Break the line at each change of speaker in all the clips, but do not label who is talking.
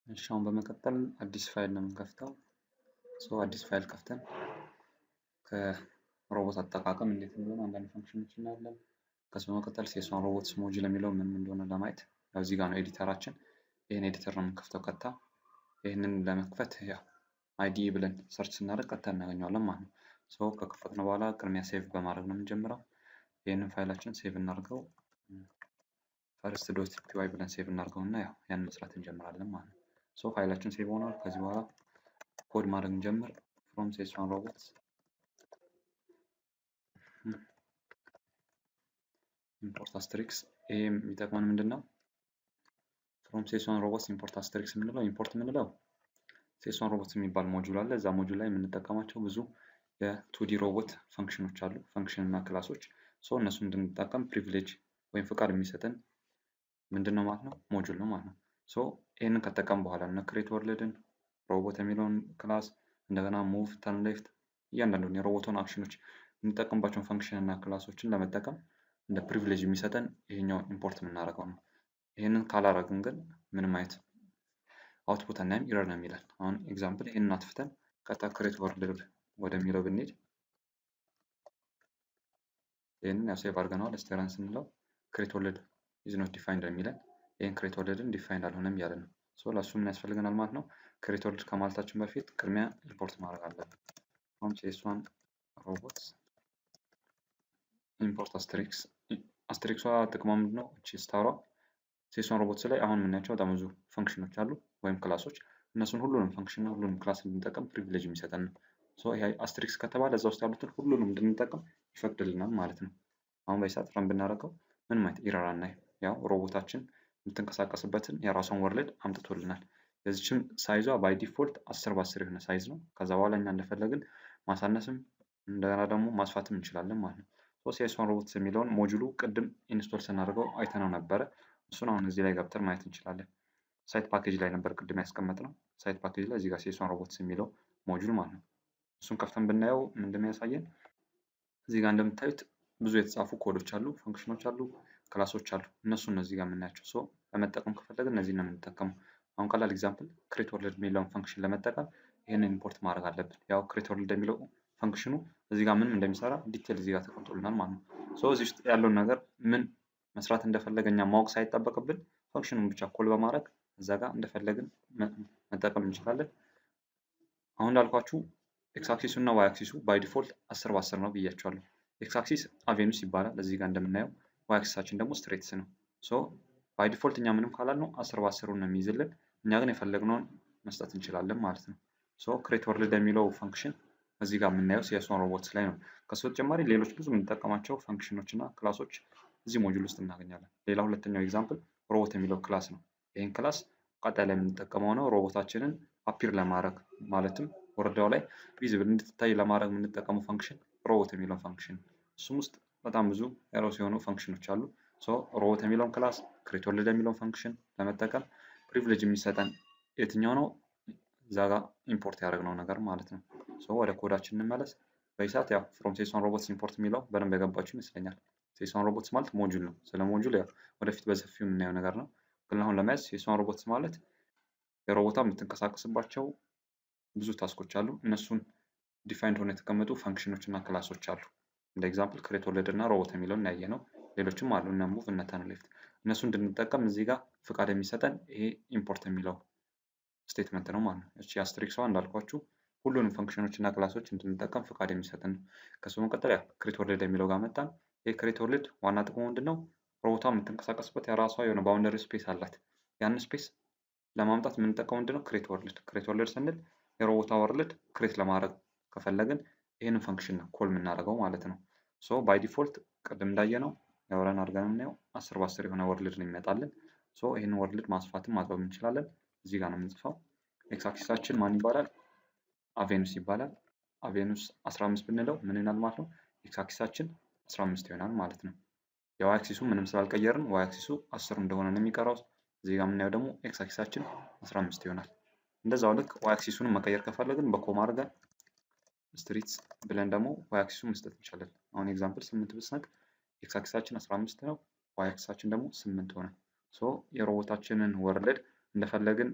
እሺ አሁን በመቀጠል አዲስ ፋይል ነው የምንከፍተው። አዲስ ፋይል ከፍተን ከሮቦት አጠቃቀም እንዴት እንደሆነ አንዳንድ ፈንክሽኖች እናያለን። ከሱ በመቀጠል ሴሷን ሮቦትስ ሞጁል የሚለው ምን እንደሆነ ለማየት ያው እዚህ ጋር ነው ኤዲተራችን። ይሄን ኤዲተር ነው የምንከፍተው ቀጥታ። ይሄንን ለመክፈት ያው አይዲ ብለን ሰርች ስናደርግ ቀጥታ እናገኘዋለን ማለት ነው። ከከፈትነው በኋላ ቅድሚያ ሴቭ በማድረግ ነው የምንጀምረው። ይሄንን ፋይላችን ሴቭ እናድርገው። ፈርስት ዶት ፒዋይ ብለን ሴቭ እናድርገውና ያው ያን መስራት እንጀምራለን ማለት ነው። ፋይላችን ሴቭ ሆኗል። ከዚህ በኋላ ኮድ ማድረግ እንጀምር። ፍሮም ሴሷን ሮቦትስ ኢምፖርት አስትሪክስ። ይሄ የሚጠቅመን ምንድን ነው? ፍሮም ሴሷን ሮቦትስ ኢምፖርት አስትሪክስ የምንለው ኢምፖርት የምንለው ሴሷን ሮቦትስ የሚባል ሞጁል አለ። እዛ ሞጁል ላይ የምንጠቀማቸው ብዙ የቱዲ ሮቦት ፈንክሽኖች አሉ፣ ፈንክሽን እና ክላሶች። እነሱ እንድንጠቀም ፕሪቪሌጅ ወይም ፍቃድ የሚሰጠን ምንድን ነው ማለት ነው? ሞጁል ነው ማለት ነው። ይህንን ከጠቀም በኋላ እነ ክሬት ወርልድን ሮቦት የሚለውን ክላስ እንደገና ሙቭ ተርን ሌፍት እያንዳንዱን የሮቦቱን አክሽኖች የምንጠቀምባቸውን ፈንክሽን እና ክላሶችን ለመጠቀም እንደ ፕሪቪሌጅ የሚሰጠን ይሄኛው ኢምፖርት የምናደርገው ነው። ይህንን ካላረግን ግን ምንም አይነት አውትፑት አናይም፣ ኢረር ነው የሚለን። አሁን ኤግዛምፕል ይህንን አጥፍተን ቀጥታ ክሬት ወርልድ ወደሚለው ብንሄድ ይህንን ያው ሴቭ አድርገነዋል። ስቴራን ስንለው ክሬት ወርልድ ኢዝ ኖት ዲፋይንድ የሚለን ይህን ክሬት ወርልድን ዲፋይንድ አልሆነም እያለ ነው። ለእሱ ምን ያስፈልገናል ማለት ነው? ክሬት ወርልድ ከማለታችን በፊት ቅድሚያ ኢምፖርት ማድረግ አለብን። አሁን ሴሷን ሮቦትስ ኢምፖርት አስትሪክስ። አስትሪክሷ ጥቅሟ ምንድን ነው? እቺ ስታሯ ሴሷን ሮቦትስ ላይ አሁን የምናያቸው በጣም ብዙ ፈንክሽኖች አሉ ወይም ክላሶች። እነሱን ሁሉንም ፈንክሽን ሁሉንም ክላስ እንድንጠቀም ፕሪቪሌጅ የሚሰጠን ነው። ይሄ አስትሪክስ ከተባለ እዛ ውስጥ ያሉትን ሁሉንም እንድንጠቀም ይፈቅድልናል ማለት ነው። አሁን በዚህ ሰዓት ረን ብናደርገው ምንም አይነት ኢረር አናይም። ያው ሮቦታችን የምትንቀሳቀስበትን የራሷን ወርልድ አምጥቶልናል። የዚችም ሳይዟ ባይ ዲፎልት 10 በ10 የሆነ ሳይዝ ነው። ከዛ በኋላ እኛ እንደፈለግን ማሳነስም እንደገና ደግሞ ማስፋትም እንችላለን ማለት ነው። ሴሷን ሮቦትስ የሚለውን ሞጁሉ ቅድም ኢንስቶል ስናደርገው አይተነው ነበረ። እሱን አሁን እዚህ ላይ ገብተን ማየት እንችላለን። ሳይት ፓኬጅ ላይ ነበር ቅድም ያስቀመጥነው። ሳይት ፓኬጅ ላይ እዚህ ጋር ሴሷን ሮቦትስ የሚለው ሞጁል ማለት ነው። እሱን ከፍተን ብናየው ምንድን ነው ያሳየን? እዚህ ጋር እንደምታዩት ብዙ የተጻፉ ኮዶች አሉ፣ ፈንክሽኖች አሉ፣ ክላሶች አሉ። እነሱን ነው እዚህ ጋር የምናያቸው። ለመጠቀም ከፈለግን እነዚህን ነው የምንጠቀመው። አሁን ቀላል ኤግዛምፕል ክሬት ወርልድ የሚለውን ፈንክሽን ለመጠቀም ይህንን ኢምፖርት ማድረግ አለብን። ያው ክሬት ወርልድ የሚለው ፈንክሽኑ እዚህ ጋር ምንም እንደሚሰራ ዲቴል እዚህ ጋር ተቀምጦልናል ማለት ነው። እዚህ ውስጥ ያለውን ነገር ምን መስራት እንደፈለገ እኛ ማወቅ ሳይጠበቅብን ፈንክሽኑን ብቻ ኮል በማድረግ እዛ ጋር እንደፈለግን መጠቀም እንችላለን። አሁን እንዳልኳችሁ ኤክስ አክሲሱ እና ዋይ አክሲሱ ባይ ዲፎልት 10 በ10 ነው ብያቸዋለሁ። ኤክስ አክሲስ አቬኑስ ይባላል እዚህ ጋር እንደምናየው፣ ዋይ አክሲሳችን ደግሞ ስትሬትስ ነው። ባይ ዲፎልት እኛ ምንም ካላልነው 10 በ10 ነው የሚይዝልን። እኛ ግን የፈለግነውን መስጠት እንችላለን ማለት ነው። ክሬት ወርልድ የሚለው ፈንክሽን እዚህ ጋር የምናየው ሴሷን ሮቦትስ ላይ ነው። ከሱ በተጨማሪ ሌሎች ብዙ የምንጠቀማቸው ፈንክሽኖች እና ክላሶች እዚህ ሞጁል ውስጥ እናገኛለን። ሌላ ሁለተኛው ኤግዛምፕል ሮቦት የሚለው ክላስ ነው። ይህን ክላስ ቀጣይ ላይ የምንጠቀመው ነው ሮቦታችንን አፒር ለማድረግ ማለትም ወረዳው ላይ ቪዚብል እንድትታይ ለማድረግ የምንጠቀመው ፈንክሽን ሮቦት የሚለው ፈንክሽን። እሱም ውስጥ በጣም ብዙ ኤሮስ የሆኑ ፈንክሽኖች አሉ። ሮቦት የሚለውን ክላስ ክሬት ወርልድ የሚለውን ፈንክሽን ለመጠቀም ፕሪቪሌጅ የሚሰጠን የትኛው ነው? እዛ ጋር ኢምፖርት ያደረግነው ነገር ማለት ነው። ወደ ኮዳችን እንመለስ። በዚህ ሰዓት ያው ፍሮም ሴሷን ሮቦትስ ኢምፖርት የሚለው በደንብ የገባችሁ ይመስለኛል። ሴሷን ሮቦትስ ማለት ሞጁል ነው። ስለ ሞጁል ያው ወደፊት በሰፊው የምናየው ነገር ነው። ግን አሁን ለመያዝ ሴሷን ሮቦትስ ማለት የሮቦታ የምትንቀሳቀስባቸው ብዙ ታስኮች አሉ። እነሱን ዲፋይንድ ሆነ የተቀመጡ ፈንክሽኖች እና ክላሶች አሉ። እንደ ኤግዛምፕል ክሬት ወርልድ እና ሮቦት የሚለውን ያየ ነው። ሌሎችም አሉ እነ ሙቭ እነ ተርን ሌፍት። እነሱ እንድንጠቀም እዚህ ጋር ፍቃድ የሚሰጠን ይሄ ኢምፖርት የሚለው ስቴትመንት ነው ማለት ነው። እቺ አስትሪክሷ እንዳልኳችሁ ሁሉንም ፈንክሽኖች እና ክላሶች እንድንጠቀም ፍቃድ የሚሰጠን። ከሱ በመቀጠል ያው ክሬት ወርልድ የሚለው ጋር መጣን። ይሄ ክሬት ወርልድ ዋና ጥቅሙ ምንድነው? ሮቦቷ የምትንቀሳቀስበት የራሷ የሆነ ባውንደሪ ስፔስ አላት። ያን ስፔስ ለማምጣት የምንጠቀመው ምንድነው? ክሬት ወርልድ። ክሬት ወርልድ ስንል የሮቦቷ ወርልድ ክሬት ለማድረግ ከፈለግን ይህንን ፈንክሽን ነው ኮል የምናደርገው ማለት ነው። ባይ ዲፎልት ቅድም እንዳየነው ያወራን አድርገን የምናየው 10 በ10 የሆነ ወርልድ ነው ይመጣልን። ይህንን ወርልድ ማስፋትም ማጥበብ እንችላለን። እዚህ ጋር ነው የምንጽፈው። ኤክስ አክሲሳችን ማን ይባላል? አቬኑስ ይባላል። አቬኑስ 15 ብንለው ምን ይሆናል ማለት ነው? ኤክስ አክሲሳችን 15 ይሆናል ማለት ነው። የዋይ አክሲሱ ምንም ስላልቀየርን ዋይ አክሲሱ 10 እንደሆነ ነው የሚቀረው። እዚህ ጋር የምናየው ደግሞ ኤክስ አክሲሳችን 15 ይሆናል። እንደዛው ልክ ዋይ አክሲሱን መቀየር ከፈለግን በኮማ አድርገን ስትሪትስ ብለን ደግሞ ዋይ አክሲሱን መስጠት እንችላለን። አሁን ኤግዛምፕል 8 ብስነቅ ኤክስ አክሲሳችን 15 ነው፣ ዋይ አክሲሳችን ደግሞ 8 ሆነ። የሮቦታችንን ወርልድ እንደፈለግን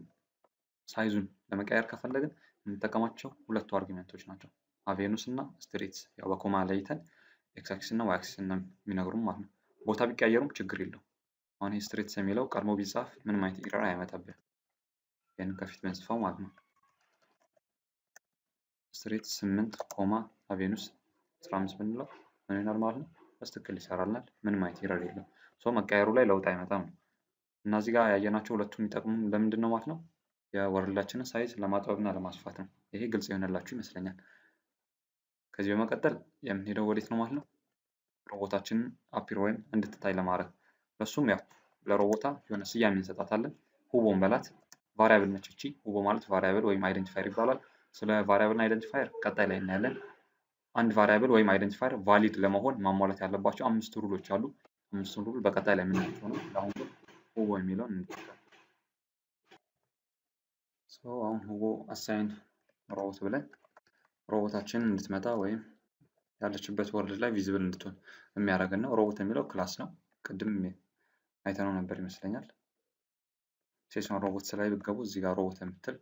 ሳይዙን ለመቀየር ከፈለግን የምንጠቀማቸው ሁለቱ አርጊመንቶች ናቸው። አቬኑስ እና ስትሬትስ ያው በኮማ ለይተን ኤክስ አክሲስ እና ዋይ አክሲስ የሚነግሩን ማለት ነው። ቦታ ቢቀየሩም ችግር የለው። አሁን ይህ ስትሬትስ የሚለው ቀድሞ ቢጻፍ ምንም አይነት ኢረር አያመጣብን። ይህንን ከፊት ብንጽፈው ማለት ነው። ስትሬትስ 8 ኮማ አቬኑስ 15 ብንለው ምን ይሆናል ማለት ነው? በስትክክል ይሰራልናል። ምንም አይነት ኢረር የለም። መቀየሩ ላይ ለውጥ አይመጣም ነው። እና እዚህ ጋር ያየናቸው ሁለቱም የሚጠቅሙን ለምንድን ነው ማለት ነው? የወርልዳችንን ሳይዝ ለማጥበብና ለማስፋት ነው። ይሄ ግልጽ የሆነላችሁ ይመስለኛል። ከዚህ በመቀጠል የምንሄደው ወዴት ነው ማለት ነው? ሮቦታችንን አፒር ወይም እንድትታይ ለማድረግ ለሱም ያው ለሮቦታ የሆነ ስያሜ እንሰጣታለን። ሁቦን በላት ቫሪያብል ነች እቺ። ሁቦ ማለት ቫሪያብል ወይም አይደንቲፋየር ይባላል። ስለ ቫሪያብል እና አይደንቲፋየር ቀጣይ ላይ እናያለን። አንድ ቫሪያብል ወይም አይደንቲፋየር ቫሊድ ለመሆን ማሟላት ያለባቸው 5 ሩሎች አሉ። 5 ሩል በቀጣይ ላይ የምናያቸው ነው። አሁን ግን ሁቦ የሚለውን እንጠቀም። አሁን ሁቦ አሳይን ሮቦት ብለን ሮቦታችንን እንድትመጣ ወይም ያለችበት ወርልድ ላይ ቪዚብል እንድትሆን የሚያደርገን ነው። ሮቦት የሚለው ክላስ ነው። ቅድም አይተነው ነበር ይመስለኛል። ሴሽን ሮቦትስ ላይ ብትገቡ እዚህ ጋር ሮቦት የምትል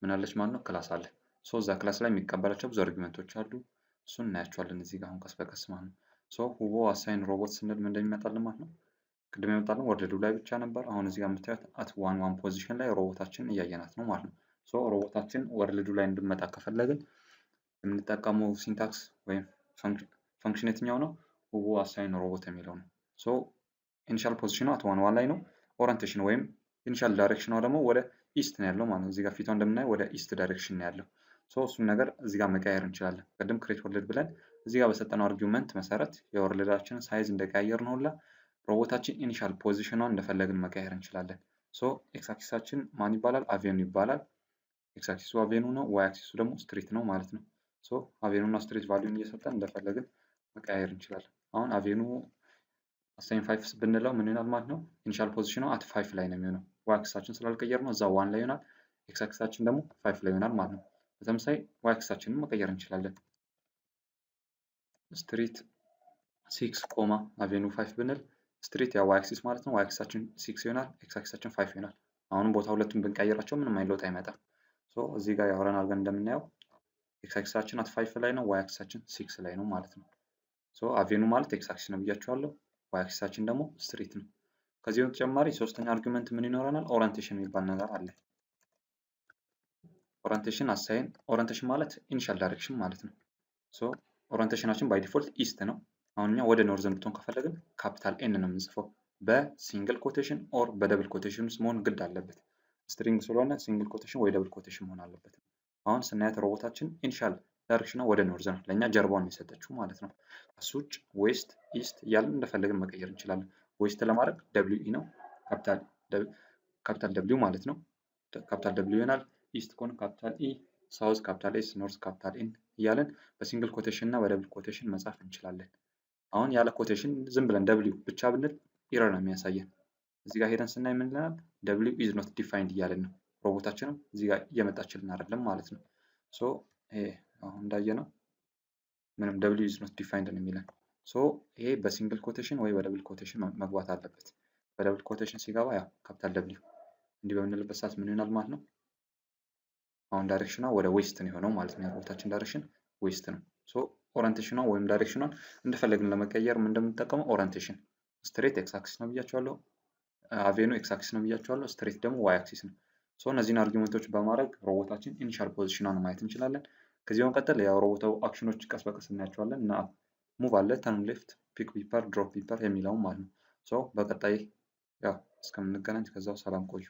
ምን አለች ማለት ነው? ክላስ አለ። እዛ ክላስ ላይ የሚቀበላቸው ብዙ አርጊመንቶች አሉ። እሱን እናያቸዋለን እዚህ ጋር አሁን ቀስ በቀስ ማለት ነው። ሁቦ አሳይን ሮቦት ስንል ምን እንደሚመጣልን ማለት ነው? ቅድም የመጣልን ወርልዱ ላይ ብቻ ነበር። አሁን እዚህ ጋር የምታዩት አት ዋን ፖዚሽን ላይ ሮቦታችን እያየናት ነው ማለት ነው። ሮቦታችን ወርልዱ ላይ እንድመጣ ከፈለግን የምንጠቀመው ሲንታክስ ወይም ፈንክሽን የትኛው ነው? ሁቦ አሳይን ሮቦት የሚለው ነው። ኢኒሻል ፖዚሽኑ አት ዋን ላይ ነው። ኦሪንቴሽን ወይም ኢኒሻል ዳይሬክሽኗ ደግሞ ወደ ኢስት ነው ያለው ማለት ነው። እዚህ ጋር ፊቷ እንደምናየው ወደ ኢስት ዳይሬክሽን ነው ያለው። እሱን ነገር እዚህ ጋር መቀየር እንችላለን። ቅድም ክሬት ወርልድ ብለን እዚህ ጋር በሰጠነው አርጊውመንት መሰረት የወርልዳችንን ሳይዝ እንደቀያየር ነው ሁላ ሮቦታችን ኢኒሻል ፖዚሽኗን እንደፈለግን መቀየር እንችላለን። ኤክስ አክሲሳችን ማን ይባላል? አቬኑ ይባላል። ኤክስ አክሲሱ አቬኑ ነው። ዋይ አክሲሱ ደግሞ ስትሬት ነው ማለት ነው። አቬኑ እና ስትሬት ቫልዩን እየሰጠን እንደፈለግን መቀያየር እንችላለን። አሁን አቬኑ አሳይን 5 ብንለው ምን ይሆናል ማለት ነው? ኢኒሻል ፖዚሽኑ አት 5 ላይ ነው የሚሆነው። ዋይ አክሲሳችን ስላልቀየር ነው እዛ 1 ላይ ይሆናል። ኤክስ አክሲሳችን ደግሞ 5 ላይ ይሆናል ማለት ነው። በተመሳሳይ ዋይ አክሲሳችንን መቀየር እንችላለን። ስትሬት 6 ኮማ አቬኑ 5 ብንል ስትሬት ያው ዋይ አክሲስ ማለት ነው። ዋይ አክሲሳችን 6 ይሆናል። ኤክስ አክሲሳችን 5 ይሆናል። አሁንም ቦታ ሁለቱን ብንቀይራቸው ምንም አይነት ለውጥ አይመጣም። እዚህ ጋር ያወራን አድርገን እንደምናየው ኤክስ አክሲሳችን አት 5 ላይ ነው። ዋይ አክሲሳችን 6 ላይ ነው ማለት ነው። አቬኑ ማለት ኤክስ አክሲስ ነው ብያቸዋለሁ። ዋይ አክሲሳችን ደግሞ ስትሬት ነው። ከዚህ በተጨማሪ ሶስተኛ አርጊመንት ምን ይኖረናል? ኦሪንቴሽን የሚባል ነገር አለ። ኦሪንቴሽን አሳይን ኦሪንቴሽን ማለት ኢኒሻል ዳይሬክሽን ማለት ነው። ኦሪንቴሽናችን ባይ ዲፎልት ኢስት ነው። አሁን እኛ ወደ ኖርዝ እንድትሆን ከፈለግን ካፒታል ኤን ነው የምንጽፈው። በሲንግል ኮቴሽን ኦር በደብል ኮቴሽን ውስጥ መሆን ግድ አለበት። ስትሪንግ ስለሆነ ሲንግል ኮቴሽን ወይ ደብል ኮቴሽን መሆን አለበት። አሁን ስናያት ሮቦታችን ኢኒሻል ዳይሬክሽኗ ወደ ኖርዝ ነው። ለእኛ ጀርባውን የሰጠችው ማለት ነው። እሱ ውጭ ዌስት፣ ኢስት እያልን እንደፈለግን መቀየር እንችላለን። ዌስት ለማድረግ ደብሊው ኢ ነው። ካፒታል ደብሊው ማለት ነው። ካፒታል ደብሊው ይሆናል። ኢስት ከሆነ ካፒታል ኢ፣ ሳውዝ ካፒታል ኤስ፣ ኖርዝ ካፒታል ኤን እያለን በሲንግል ኮቴሽን እና በደብል ኮቴሽን መጻፍ እንችላለን። አሁን ያለ ኮቴሽን ዝም ብለን ደብሊው ብቻ ብንል ኢረር ነው የሚያሳየን። እዚህ ጋር ሄደን ስናይ ምን ይለናል? ደብሊው ኢዝ ኖት ዲፋይንድ እያለን ነው። ሮቦታችንም እዚህ ጋር እየመጣችልን አይደለም ማለት ነው። አሁን እንዳየነው ምንም ደብሊው ኢዝ ኖት ዲፋይንድ ነው የሚለን። ይሄ በሲንግል ኮቴሽን ወይ በደብል ኮቴሽን መግባት አለበት። በደብል ኮቴሽን ሲገባ ያው ካፒታል ደብሊው እንዲህ በምንልበት ሰዓት ምን ይሆናል ማለት ነው? አሁን ዳይሬክሽኗ ወደ ዌስት ነው የሆነው ማለት ነው። የሮቦታችን ዳይሬክሽን ዌስት ነው። ኦሪንቴሽኗ ወይም ዳይሬክሽኗን እንደፈለግን ለመቀየር ምን እንደምንጠቀመው ኦሪንቴሽን ስትሬት ኤክስ አክሲስ ነው ብያቸዋለሁ። አቬኑ ኤክስ አክሲስ ነው ብያቸዋለሁ። ስትሬት ደግሞ ዋይ አክሲስ ነው። እነዚህን አርጊመንቶች በማድረግ ሮቦታችን ኢኒሻል ፖዚሽኗን ማየት እንችላለን። ከዚህ በመቀጠል ያው ሮቦታው አክሽኖች ቀስ በቀስ እናያቸዋለን እና ሙቭ አለ፣ ተርን ሌፍት፣ ፒክ ቢፐር፣ ድሮፕ ቢፐር የሚለውም ማለት ነው። በቀጣይ ያው እስከምንገናኝ ከዛው ሰላም ቆዩ።